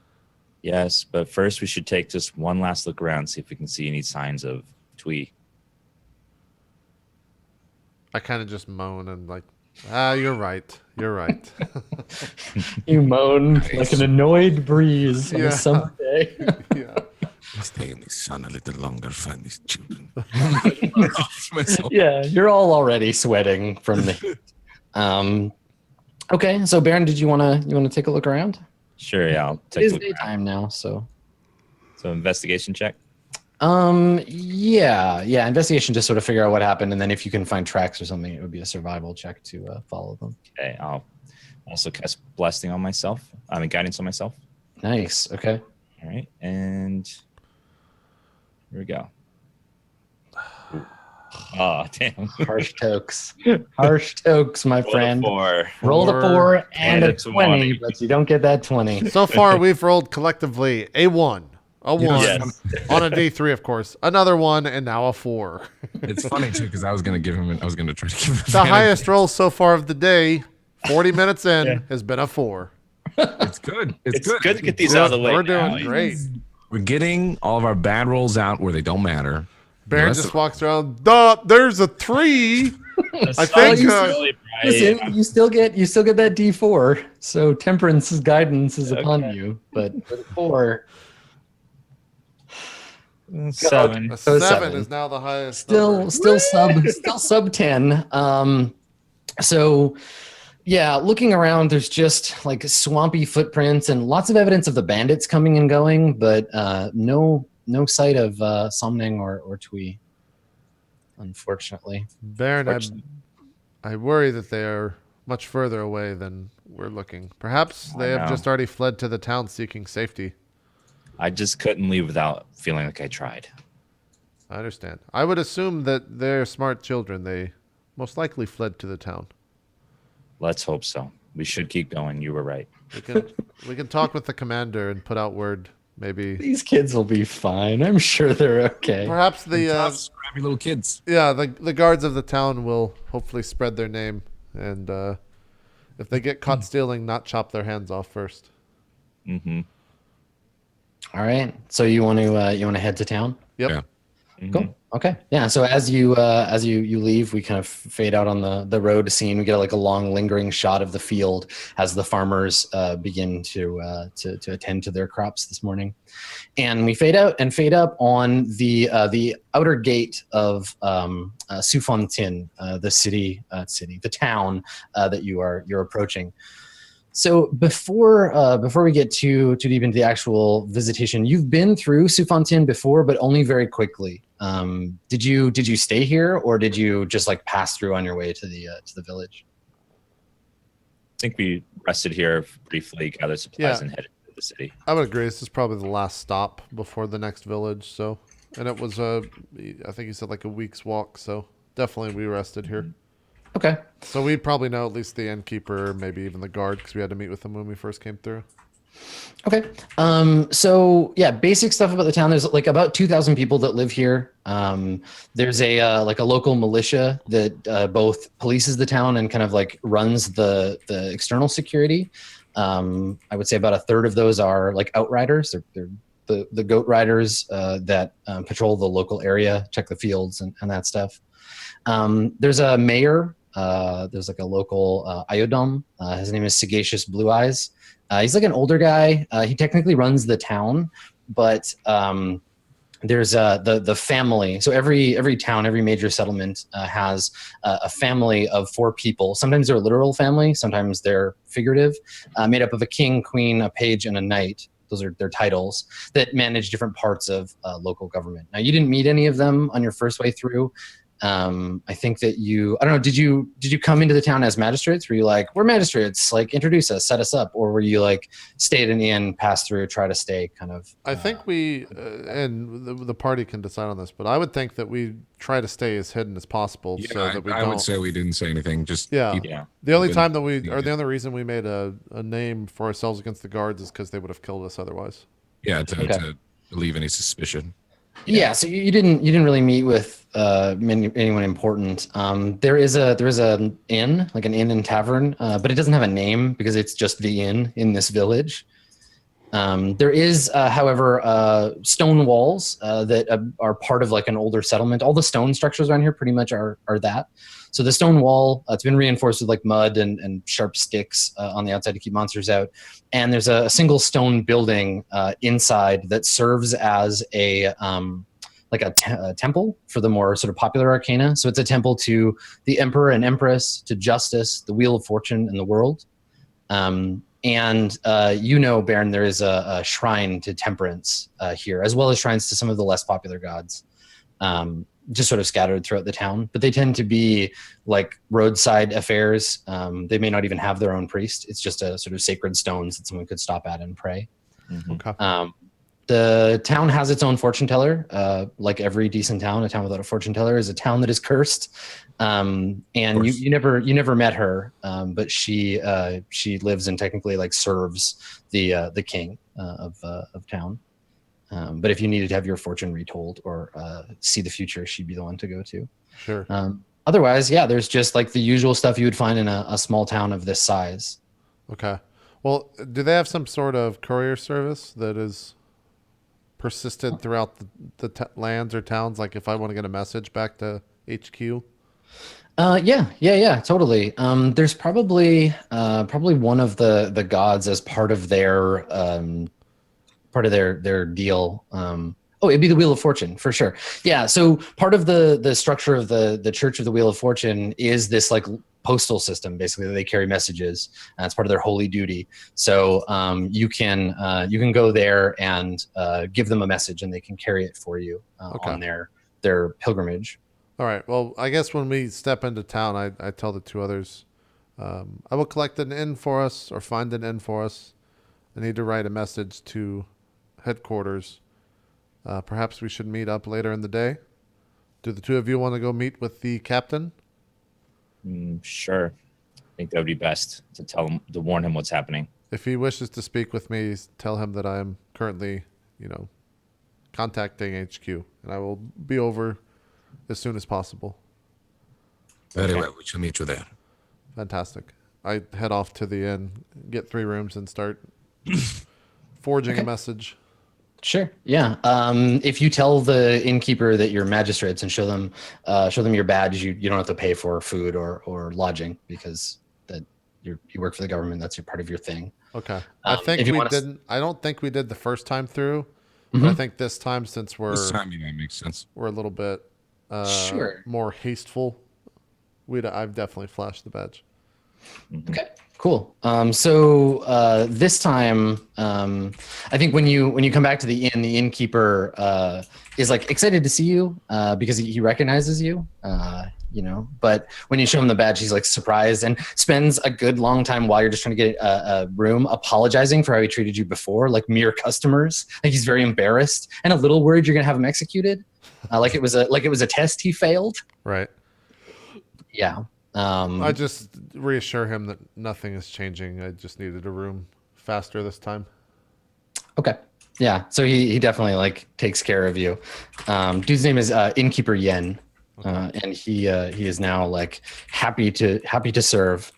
Yes, but first we should take just one last look around, see if we can see any signs of Twee. I kind of just moan and like, you're right. You're right. You moan like an annoyed breeze on a summer day. Yeah. Stay in the sun a little longer, find these children. Yeah, you're all already sweating from the heat. Okay, so Baron, did you want to take a look around? Sure, yeah. I'll It take a is look around. daytime now, so. So investigation check. Yeah, investigation, just sort of figure out what happened, and then if you can find tracks or something, it would be a survival check to follow them. Okay, I'll also cast blessing on myself. Guidance on myself. Nice. Okay. All right, and here we go. Ooh. Oh, damn. Harsh tokes. Harsh tokes, my friend. Roll the 4 and a 20, but you don't get that 20. So far, we've rolled collectively a 1, A You know, 1 Yes. on a D3, of course. Another 1 and now a 4. It's funny too because I was gonna try to give him The advantage. highest roll so far of the day, 40 minutes in, Yeah. has been a 4. It's good. It's good to get these out of the way. We're now. doing great. We're getting all of our bad rolls out where they don't matter. Baron rest just of- walks around. Duh, there's a 3. The I sun think, is uh, really bright. Listen, you still get that D4, so temperance's guidance is upon you. But for the 4, 7. A So 7 7. is now the highest. number. still sub 10. So yeah, looking around, there's just like swampy footprints and lots of evidence of the bandits coming and going, but no sight of Somning or Twee, unfortunately. Baron, I worry that they are much further away than we're looking. Perhaps they I have know. just already fled to the town seeking safety. I just couldn't leave without feeling like I tried. I understand. I would assume that they're smart children. They most likely fled to the town. Let's hope so. We should keep going. You were right. We can talk with the commander and put out word. Maybe These kids will be fine. I'm sure they're okay. perhaps the Tough, scrappy little kids. the guards of the town will hopefully spread their name, and if they get caught stealing, not chop their hands off first. Mm-hmm. All right. So you want to head to town? Yep. Yeah. Cool. Okay. Yeah. So as you leave, we kind of fade out on the road scene. We get like a long, lingering shot of the field as the farmers begin to attend to their crops this morning, and we fade out and fade up on the outer gate of Sufontin, the town that you're approaching. So before we get too deep into the actual visitation, you've been through Sufontin before, but only very quickly. Did you stay here, or did you just like pass through on your way to the village? I think we rested here briefly, gathered supplies, Yeah. and headed to the city. I would agree. This is probably the last stop before the next village. So, and it was I think you said like a week's walk. So definitely we rested here. Okay. So we probably know at least the innkeeper, maybe even the guard, because we had to meet with them when we first came through. Okay. So yeah, basic stuff about the town. There's like about 2,000 people that live here. There's a like a local militia that both polices the town and kind of like runs the external security. I would say about a third of those are like outriders. They're the goat riders that patrol the local area, check the fields and that stuff. There's a mayor. There's like a local Iodom. His name is Sagacious Blue Eyes. He's like an older guy. He technically runs the town, but there's the family. So every town, every major settlement has a family of 4 people. Sometimes they're a literal family, sometimes they're figurative, made up of a king, queen, a page, and a knight. Those are their titles that manage different parts of local government. Now, you didn't meet any of them on your first way through. I think that I don't know, did you come into the town as magistrates? Were you like, we're magistrates, like introduce us, set us up? Or were you like, stay at an inn, pass through, try to stay kind of? I think we, and the party can decide on this, but I would think that we try to stay as hidden as possible so that we I don't. would say we didn't say anything. Just Yeah. keep- Yeah. The only Been- time that the only reason we made a name for ourselves against the guards is because they would have killed us otherwise. yeah, Okay. to relieve any suspicion. Yeah, so you didn't really meet with anyone important. There is an inn, like an inn and tavern, but it doesn't have a name because it's just the inn in this village. There is, however, stone walls that are part of like an older settlement. All the stone structures around here pretty much are that. So the stone wall, it's been reinforced with like mud and sharp sticks on the outside to keep monsters out. And there's a single stone building inside that serves as a temple for the more sort of popular arcana. So it's a temple to the emperor and empress, to justice, the wheel of fortune, and the world. And Baron, there is a shrine to temperance here, as well as shrines to some of the less popular gods, just sort of scattered throughout the town. But they tend to be like roadside affairs. They may not even have their own priest. It's just a sort of sacred stones that someone could stop at and pray. Mhm. Okay. The town has its own fortune teller. Like every decent town, a town without a fortune teller is a town that is cursed. And you never met her, but she lives and technically like serves the king of town. But if you needed to have your fortune retold or see the future, she'd be the one to go to. Sure. Otherwise, yeah, there's just like the usual stuff you would find in a small town of this size. Okay. Well, do they have some sort of courier service that is persisted throughout the lands or towns? Like if I want to get a message back to HQ? Yeah, totally. There's probably one of the gods as part of their deal. It'd be the Wheel of Fortune for sure. Yeah. So part of the structure of the Church of the Wheel of Fortune is this like postal system, basically, that they carry messages. It's part of their holy duty. So you can go there and give them a message, and they can carry it for you on their pilgrimage. All right. Well, I guess when we step into town, I tell the two others, I will collect an inn for us or find an inn for us. I need to write a message to headquarters. Perhaps we should meet up later in the day. Do the two of you want to go meet with the captain? Sure. I think that would be best to warn him what's happening. If he wishes to speak with me, tell him that I am currently, contacting HQ, and I will be over as soon as possible. Very well. We shall meet you there. Fantastic. I head off to the inn, get 3 rooms, and start forging a message. Sure. Yeah. If you tell the innkeeper that you're magistrates and show them your badge, you don't have to pay for food or lodging because that you work for the government. That's part of your thing. Okay. I don't think we did the first time through, but I think this time, since that makes sense. We're a little bit more hasteful. I've definitely flashed the badge. Okay. Cool. So this time, I think when you come back to the inn, the innkeeper is like excited to see you because he recognizes you. But when you show him the badge, he's like surprised and spends a good long time while you're just trying to get a room apologizing for how he treated you before, like mere customers. Like he's very embarrassed and a little worried you're gonna have him executed, like it was a test he failed. Right. Yeah. I just reassure him that nothing is changing. I just needed a room faster this time. Okay. Yeah. So he definitely like takes care of you. Dude's name is Innkeeper Yen, and he is now like happy to serve.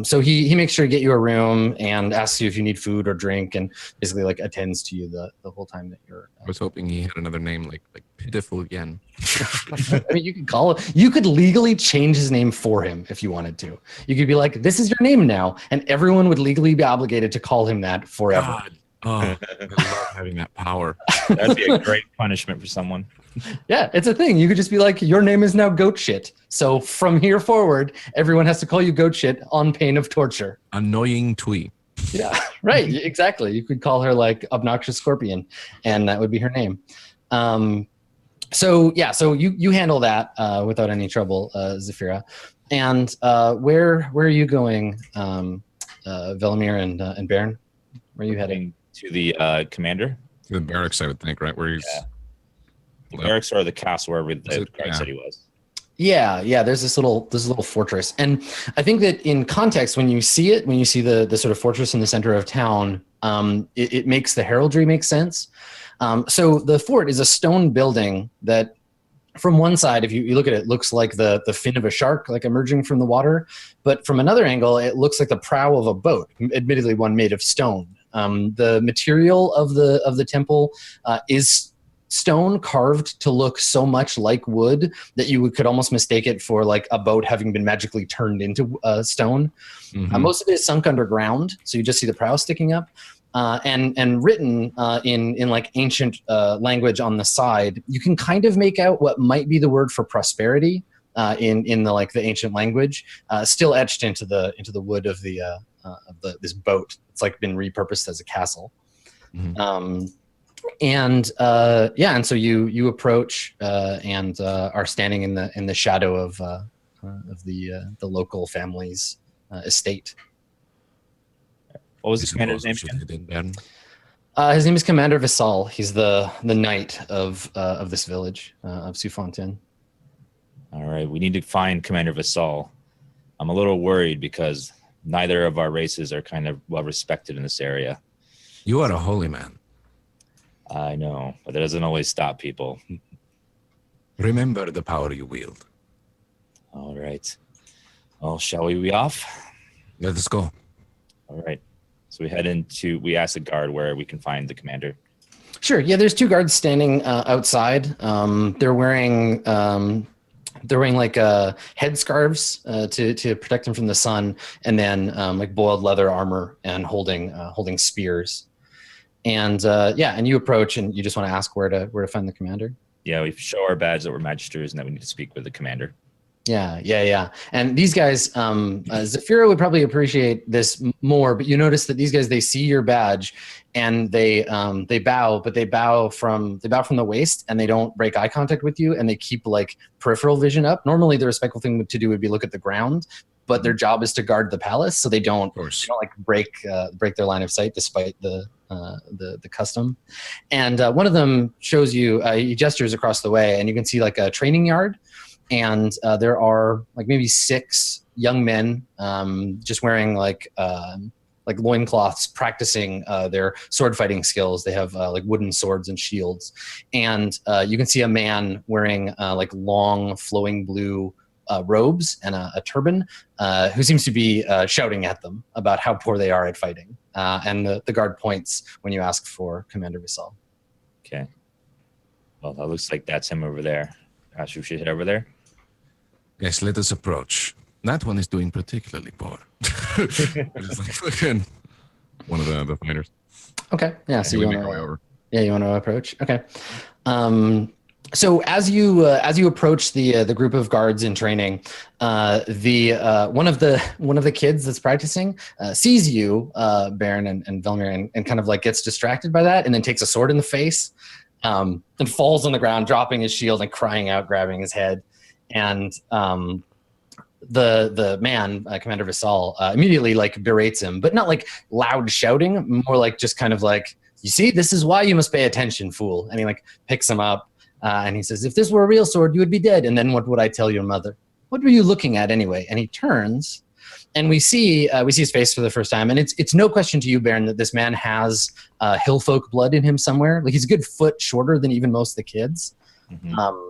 So he makes sure to get you a room and asks you if you need food or drink, and basically like attends to you the whole time that you're. I was hoping he had another name like Pitiful Yen. I mean, you could legally change his name for him if you wanted to. You could be like, "This is your name now," and everyone would legally be obligated to call him that forever. God. Oh, I love having that power. That'd be a great punishment for someone. Yeah, it's a thing. You could just be like, your name is now Goat Shit. So from here forward, everyone has to call you Goat Shit on pain of torture. Annoying Twee. Yeah, right. Exactly. You could call her like Obnoxious Scorpion, and that would be her name. So you handle that without any trouble, Zafira. And where are you going, Velimir and Baron? Where are you heading? To the commander? To the barracks, I would think, right? Where he's... Yeah. The barracks or the castle wherever the guard said he was. Yeah. There's this little fortress, and I think that in context, when you see the sort of fortress in the center of town, it makes the heraldry make sense. So the fort is a stone building that, from one side, if you look at it, looks like the fin of a shark, like emerging from the water. But from another angle, it looks like the prow of a boat, admittedly one made of stone. The material of the temple is stone carved to look so much like wood that you could almost mistake it for like a boat having been magically turned into stone. Most of it is sunk underground, so you just see the prow sticking up. And written in like ancient language on the side, you can kind of make out what might be the word for prosperity in the ancient language, still etched into the wood of this boat. It's like been repurposed as a castle. And so you approach and are standing in the shadow of the local family's estate. What was the commander's name again? His name is Commander Visal. He's the knight of this village of Sufontaine. All right, we need to find Commander Visal. I'm a little worried because neither of our races are kind of well respected in this area. You are a holy man. I know, but that doesn't always stop people. Remember the power you wield. All right. Well, shall we be off? Let us go. All right. So we ask the guard where we can find the commander. Sure. Yeah, there's 2 guards standing outside. They're wearing like headscarves to protect them from the sun, and then like boiled leather armor and holding spears. And and you approach and you just want to ask where to find the commander. Yeah, we show our badge that we're magisters and that we need to speak with the commander. Yeah. And these guys, Zafira would probably appreciate this more, but you notice that these guys, they see your badge and they bow, but they bow from the waist, and they don't break eye contact with you, and they keep like peripheral vision up. Normally the respectful thing to do would be look at the ground, but their job is to guard the palace, so they don't like break their line of sight despite the custom. And one of them shows you, he gestures across the way, and you can see like a training yard. And there are like maybe 6 young men just wearing like loincloths, practicing their sword fighting skills. They have like wooden swords and shields. And you can see a man wearing like long flowing blue robes and a turban who seems to be shouting at them about how poor they are at fighting. And the guard points when you ask for Commander Vissal. Okay. Well, that looks like that's him over there. Gosh, we should head over there. Yes, let us approach. That one is doing particularly poor. One of the fighters. Okay. Yeah. So we you make want our way over. Yeah, you want to approach. Okay. So as you approach the group of guards in training, one of the kids that's practicing sees you, Baron and Velmir, and kind of like gets distracted by that, and then takes a sword in the face, and falls on the ground, dropping his shield and crying out, grabbing his head. And the man, Commander Vissal, immediately like berates him, but not like loud shouting, more like just kind of like, you see, this is why you must pay attention, fool. And he like picks him up and he says, if this were a real sword, you would be dead. And then what would I tell your mother? What were you looking at anyway? And he turns, and we see his face for the first time. And it's no question to you, Baron, that this man has hillfolk blood in him somewhere. Like he's a good foot shorter than even most of the kids. Mm-hmm.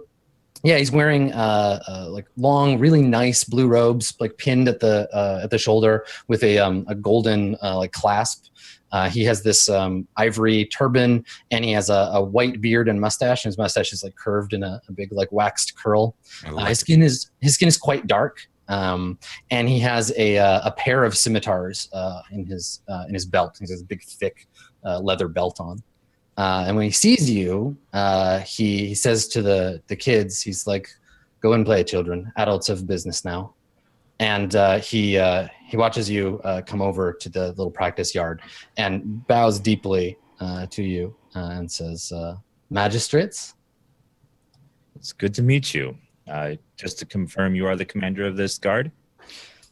Yeah, he's wearing like long, really nice blue robes, like pinned at the shoulder with a golden like clasp. He has this ivory turban, and he has a white beard and mustache. And his mustache is like curved in a big like waxed curl. His skin is quite dark, and he has a pair of scimitars in his belt. He has a big thick leather belt on. And when he sees you, he says to the kids, he's like, "Go and play, children. Adults have business now." And he watches you come over to the little practice yard and bows deeply to you and says, "Magistrates." It's good to meet you. Just to confirm, you are the commander of this guard?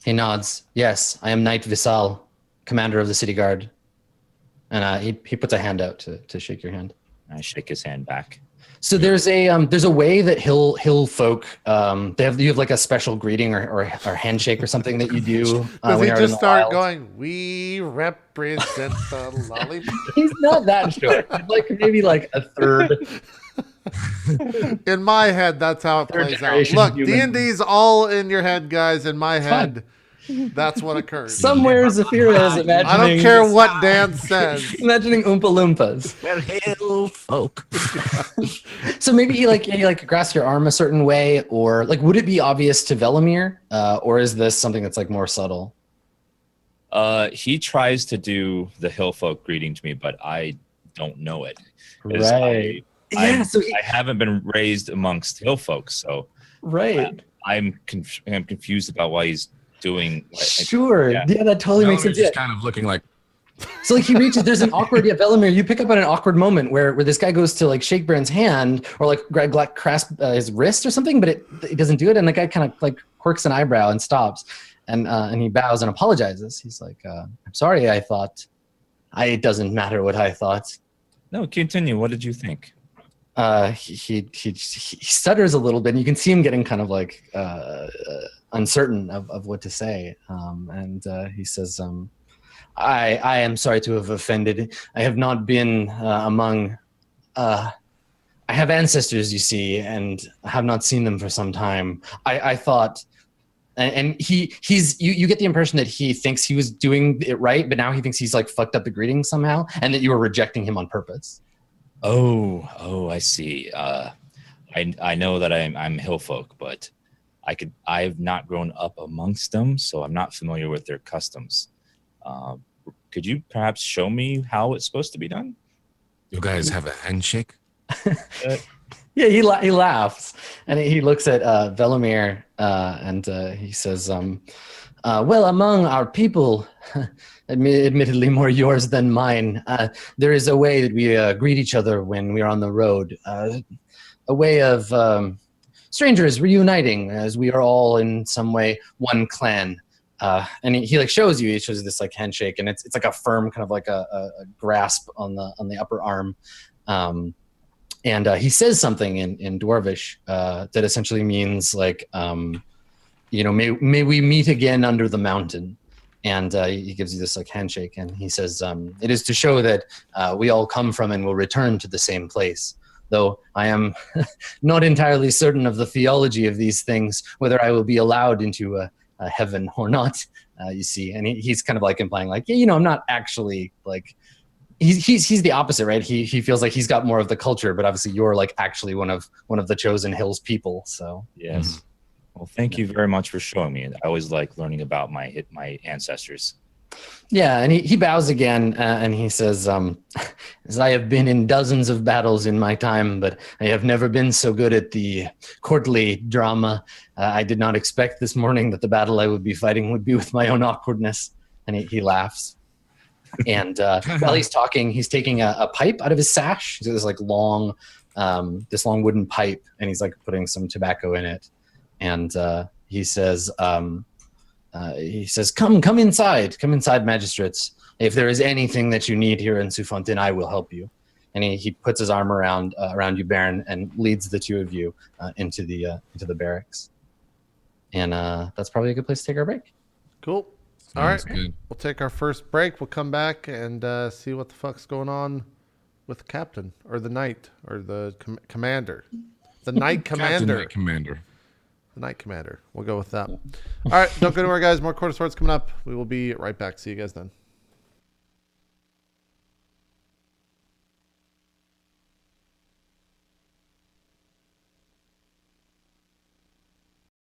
He nods. Yes, I am Knight Vissal, commander of the city guard. And he puts a hand out to shake your hand. I shake his hand back. So there's a way that hill folk you have like a special greeting or handshake or something that you do. Does when he you're just in the start wild. going, "We represent the lollipop"? He's not that short. Like maybe like a third. In my head, that's how it Third plays out. generation Look, human. D&D's all in your head, guys. In my It's head, that's what occurs. Somewhere Zafira is imagining. I don't care what Dan says. Imagining Oompa Loompas. We're hill folk. So maybe he like grasps your arm a certain way, or like would it be obvious to Velimir, or is this something that's like more subtle? He tries to do the hillfolk greeting to me, but I don't know it. Right. I haven't been raised amongst hillfolk, so right. I'm confused about why he's doing. Sure. Yeah, that totally makes sense. Just kind of looking like. So like he reaches, there's an awkward, Velimir, you pick up on an awkward moment where this guy goes to like shake Baron's hand or like grasp his wrist or something, but it doesn't do it. And the guy kind of like quirks an eyebrow and stops and he bows and apologizes. He's like, "I'm sorry, I thought, it doesn't matter what I thought." No, continue. What did you think? He stutters a little bit, and you can see him getting kind of like uncertain of what to say. And he says, I am sorry to have offended. I have not been among I have ancestors, you see, and I have not seen them for some time. I thought, and you get the impression that he thinks he was doing it right, but now he thinks he's like fucked up the greeting somehow, and that you were rejecting him on purpose. Oh, I see. I know that I'm hill folk, but I've not grown up amongst them, so I'm not familiar with their customs. Could you perhaps show me how it's supposed to be done? You guys have a handshake? Yeah, he laughs, and he looks at Velimir, and he says, well, among our people, admittedly more yours than mine, there is a way that we greet each other when we are on the road. A way of strangers reuniting, as we are all in some way one clan. And he like shows you. He shows you this like handshake, and it's like a firm kind of like a grasp on the upper arm. And he says something in Dwarvish that essentially means like, may we meet again under the mountain. And he gives you this like handshake, and he says, it is to show that we all come from and will return to the same place. Though I am not entirely certain of the theology of these things, whether I will be allowed into a heaven or not, you see. And he's kind of like implying like, yeah, I'm not actually like, he's the opposite, right? He feels like he's got more of the culture, but obviously you're like actually one of the chosen hills people. So yes. Well, thank you very much for showing me. I always like learning about my ancestors. Yeah, and he bows again, and he says, as I have been in dozens of battles in my time, but I have never been so good at the courtly drama. I did not expect this morning that the battle I would be fighting would be with my own awkwardness. And he laughs. And while he's talking, he's taking a pipe out of his sash. So this like long wooden pipe, and he's like putting some tobacco in it. And he says, come inside, magistrates. If there is anything that you need here in Sufontaine, I will help you. And he puts his arm around you, Baron, and leads the two of you into the barracks. And that's probably a good place to take our break. Cool. All right. Good. We'll take our first break. We'll come back and see what the fuck's going on with the captain or the knight or the commander. The knight commander. Knight Commander. The Knight Commander. We'll go with that. All right. Don't go anywhere, guys. More Quarter Swords coming up. We will be right back. See you guys then.